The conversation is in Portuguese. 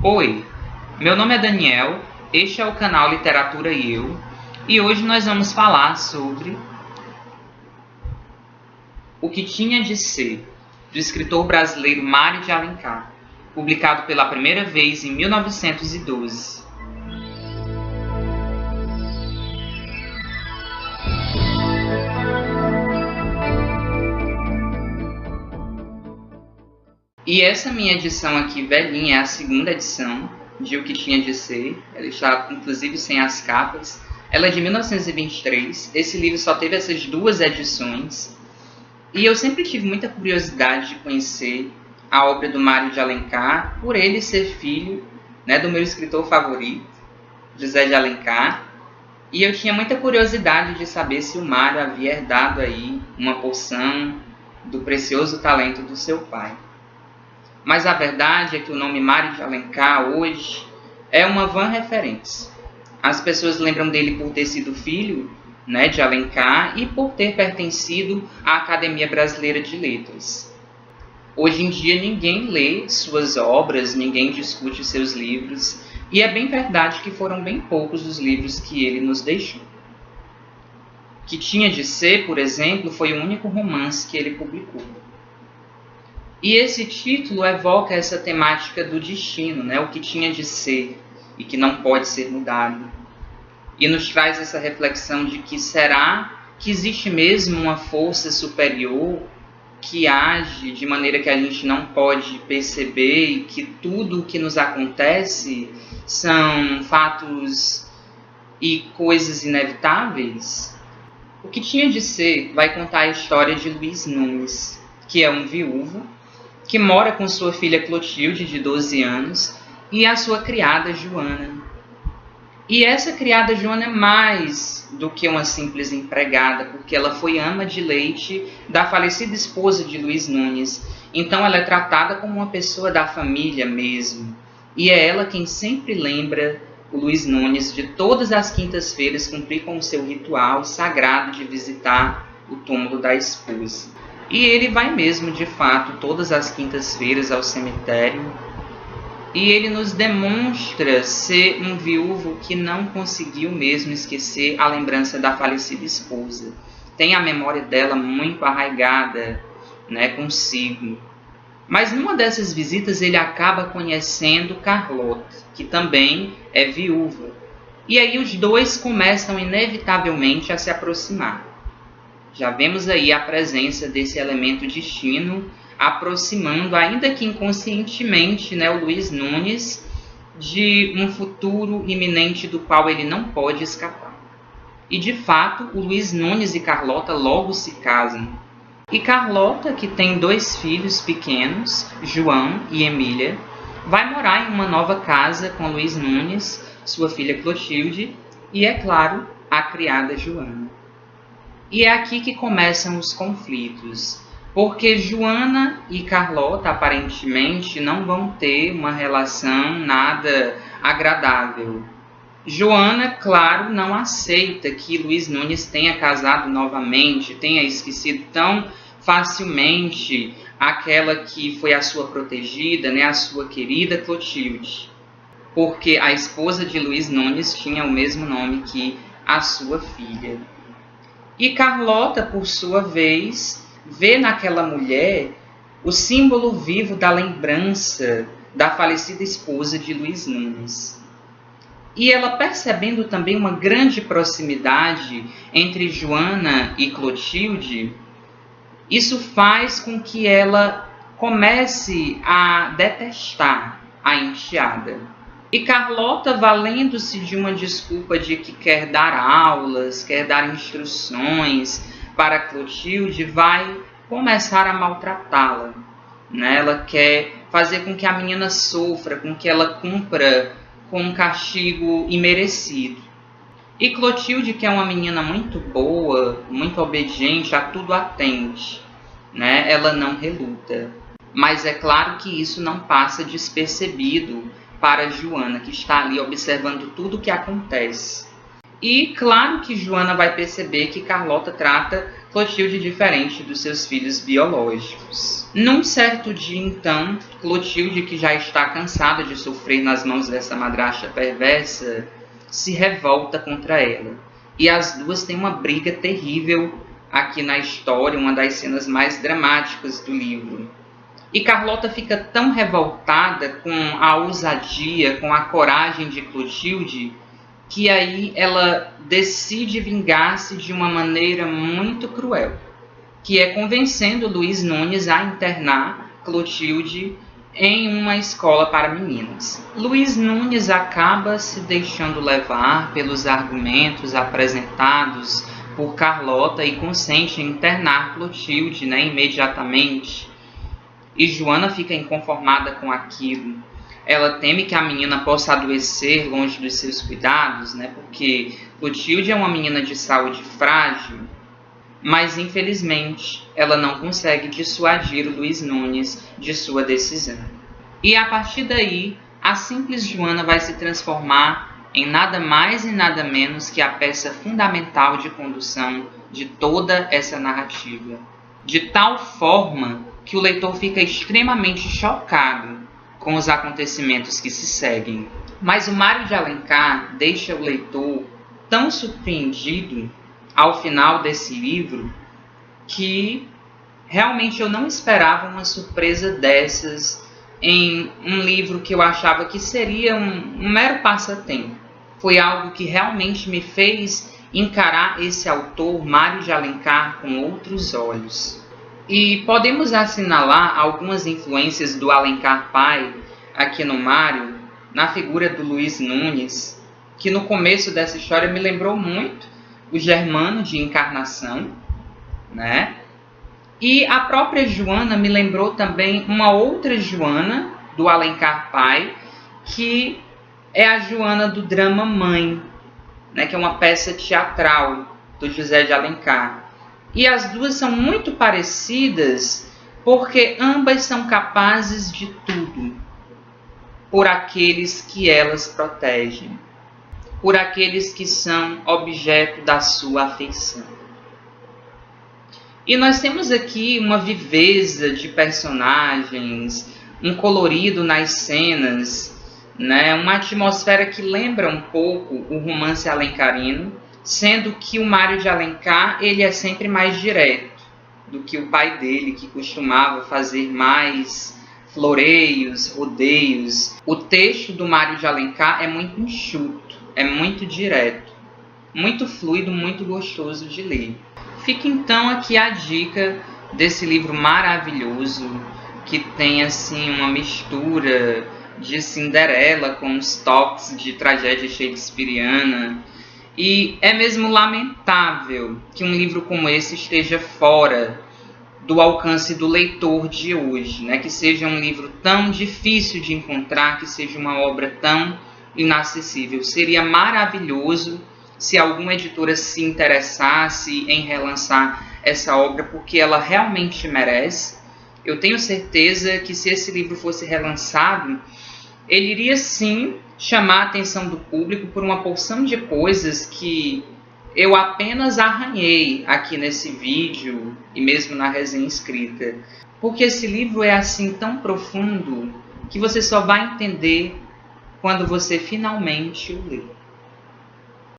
Oi, meu nome é Daniel, este é o canal Literatura e Eu, e hoje nós vamos falar sobre O que Tinha de Ser, do escritor brasileiro Mário de Alencar, publicado pela primeira vez em 1912. E essa minha edição aqui, velhinha, é a segunda edição de O que Tinha de Ser. Ela está, inclusive, sem as capas. Ela é de 1923. Esse livro só teve essas duas edições. E eu sempre tive muita curiosidade de conhecer a obra do Mário de Alencar, por ele ser filho, do meu escritor favorito, José de Alencar. E eu tinha muita curiosidade de saber se o Mário havia herdado aí uma porção do precioso talento do seu pai. Mas a verdade é que o nome Mário de Alencar hoje é uma vã referência. As pessoas lembram dele por ter sido filho, de Alencar e por ter pertencido à Academia Brasileira de Letras. Hoje em dia ninguém lê suas obras, ninguém discute seus livros, e é bem verdade que foram bem poucos os livros que ele nos deixou. O que Tinha de Ser, por exemplo, foi o único romance que ele publicou. E esse título evoca essa temática do destino, o que tinha de ser e que não pode ser mudado. E nos traz essa reflexão de que será que existe mesmo uma força superior que age de maneira que a gente não pode perceber e que tudo o que nos acontece são fatos e coisas inevitáveis? O que Tinha de Ser vai contar a história de Luiz Nunes, que é um viúvo, que mora com sua filha Clotilde, de 12 anos, e a sua criada Joana. E essa criada Joana é mais do que uma simples empregada, porque ela foi ama de leite da falecida esposa de Luiz Nunes. Então ela é tratada como uma pessoa da família mesmo. E é ela quem sempre lembra o Luiz Nunes de todas as quintas-feiras cumprir com o seu ritual sagrado de visitar o túmulo da esposa. E ele vai mesmo, de fato, todas as quintas-feiras ao cemitério. E ele nos demonstra ser um viúvo que não conseguiu mesmo esquecer a lembrança da falecida esposa. Tem a memória dela muito arraigada, consigo. Mas numa dessas visitas ele acaba conhecendo Carlota, que também é viúva. E aí os dois começam inevitavelmente a se aproximar. Já vemos aí a presença desse elemento destino aproximando, ainda que inconscientemente, o Luiz Nunes de um futuro iminente do qual ele não pode escapar. E de fato, o Luiz Nunes e Carlota logo se casam. E Carlota, que tem 2 filhos pequenos, João e Emília, vai morar em uma nova casa com Luiz Nunes, sua filha Clotilde e, é claro, a criada Joana. E é aqui que começam os conflitos, porque Joana e Carlota aparentemente não vão ter uma relação nada agradável. Joana, claro, não aceita que Luiz Nunes tenha casado novamente, tenha esquecido tão facilmente aquela que foi a sua protegida, a sua querida Clotilde, porque a esposa de Luiz Nunes tinha o mesmo nome que a sua filha. E Carlota, por sua vez, vê naquela mulher o símbolo vivo da lembrança da falecida esposa de Luiz Nunes. E ela, percebendo também uma grande proximidade entre Joana e Clotilde, isso faz com que ela comece a detestar a enteada. E Carlota, valendo-se de uma desculpa de que quer dar aulas, quer dar instruções para Clotilde, vai começar a maltratá-la. Ela quer fazer com que a menina sofra, com que ela cumpra com um castigo imerecido. E Clotilde, que é uma menina muito boa, muito obediente, a tudo atende, ela não reluta. Mas é claro que isso não passa despercebido para Joana, que está ali observando tudo o que acontece. E claro que Joana vai perceber que Carlota trata Clotilde diferente dos seus filhos biológicos. Num certo dia, então, Clotilde, que já está cansada de sofrer nas mãos dessa madrasta perversa, se revolta contra ela. E as duas têm uma briga terrível aqui na história, uma das cenas mais dramáticas do livro. E Carlota fica tão revoltada com a ousadia, com a coragem de Clotilde, que aí ela decide vingar-se de uma maneira muito cruel, que é convencendo Luiz Nunes a internar Clotilde em uma escola para meninas. Luiz Nunes acaba se deixando levar pelos argumentos apresentados por Carlota e consente em internar Clotilde, imediatamente. E Joana fica inconformada com aquilo. Ela teme que a menina possa adoecer longe dos seus cuidados, porque Clotilde é uma menina de saúde frágil, mas infelizmente ela não consegue dissuadir o Luiz Nunes de sua decisão. E a partir daí, a simples Joana vai se transformar em nada mais e nada menos que a peça fundamental de condução de toda essa narrativa, de tal forma que o leitor fica extremamente chocado com os acontecimentos que se seguem. Mas o Mário de Alencar deixa o leitor tão surpreendido ao final desse livro que realmente eu não esperava uma surpresa dessas em um livro que eu achava que seria um mero passatempo. Foi algo que realmente me fez encarar esse autor, Mário de Alencar, com outros olhos. E podemos assinalar algumas influências do Alencar pai aqui no Mário, na figura do Luiz Nunes, que no começo dessa história me lembrou muito o Germano de Encarnação, E a própria Joana me lembrou também uma outra Joana do Alencar pai, que é a Joana do drama Mãe, que é uma peça teatral do José de Alencar. E as duas são muito parecidas porque ambas são capazes de tudo por aqueles que elas protegem, por aqueles que são objeto da sua afeição. E nós temos aqui uma viveza de personagens, um colorido nas cenas, uma atmosfera que lembra um pouco o romance alencarino, sendo que o Mário de Alencar ele é sempre mais direto do que o pai dele, que costumava fazer mais floreios, rodeios. O texto do Mário de Alencar é muito enxuto, é muito direto, muito fluido, muito gostoso de ler. Fica então aqui a dica desse livro maravilhoso, que tem assim uma mistura de Cinderela com os toques de tragédia shakespeariana. E é mesmo lamentável que um livro como esse esteja fora do alcance do leitor de hoje, que seja um livro tão difícil de encontrar, que seja uma obra tão inacessível. Seria maravilhoso se alguma editora se interessasse em relançar essa obra, porque ela realmente merece. Eu tenho certeza que se esse livro fosse relançado, ele iria sim chamar a atenção do público por uma porção de coisas que eu apenas arranhei aqui nesse vídeo e mesmo na resenha escrita. Porque esse livro é assim tão profundo que você só vai entender quando você finalmente o ler.